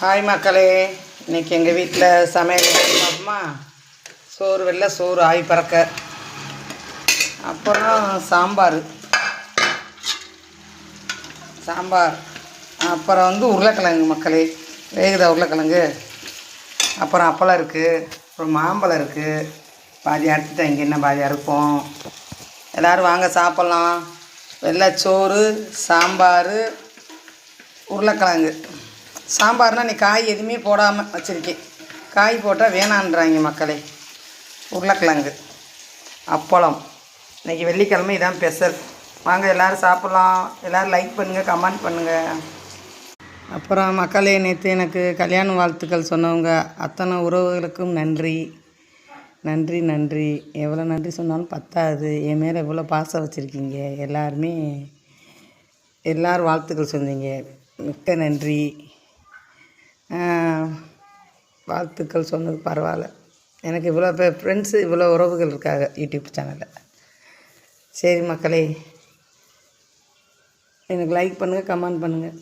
Hi மக்களே, இன்றைக்கி எங்கள் வீட்டில் சமையல் பார்ப்போமா. சோறு வெள்ளை சோறு ஆய் பறக்க, அப்புறம் சாம்பார், அப்புறம் உருளைக்கிழங்கு மக்களே, வேகுதா உருளைக்கிழங்கு. அப்புறம் அப்பளம் இருக்குது, அப்புறம் மாம்பழம் இருக்குது. பாதி அறுத்துட்டேன், இங்கே என்ன பாதி அறுப்போம். எல்லோரும் வாங்க சாப்பிட்லாம். வெள்ளைச்சோறு, சாம்பார், உருளைக்கிழங்கு. சாம்பார்னால் நீ காய் எதுவுமே போடாமல் வச்சுருக்கேன். காய் போட்டால் வேணான்றாங்க மக்களே. உருளைக்கிழங்கு, அப்பளம். இன்றைக்கி வெள்ளிக்கிழமை இதான் ஸ்பெஷல். வாங்க எல்லோரும் சாப்பிட்லாம். எல்லோரும் லைக் பண்ணுங்கள், கமெண்ட் பண்ணுங்கள். அப்புறம் மக்களே, நேற்று எனக்கு கல்யாண வாழ்த்துக்கள் சொன்னவங்க அத்தனை உறவுகளுக்கும் நன்றி நன்றி நன்றி. எவ்வளோ நன்றி சொன்னாலும் பத்தாது. என் மேலே எவ்வளோ பாசம் வச்சுருக்கீங்க. எல்லோரும் வாழ்த்துக்கள் சொன்னீங்க, மிக்க நன்றி. வாழ்த்துக்கள் சொன்னது பரவாயில்ல. எனக்கு இவ்வளோ ஃப்ரெண்ட்ஸு, இவ்வளோ உறவுகள் இருக்காங்க யூடியூப் சேனலில். சரி மக்களே, எனக்கு லைக் பண்ணுங்கள், கமெண்ட் பண்ணுங்கள்.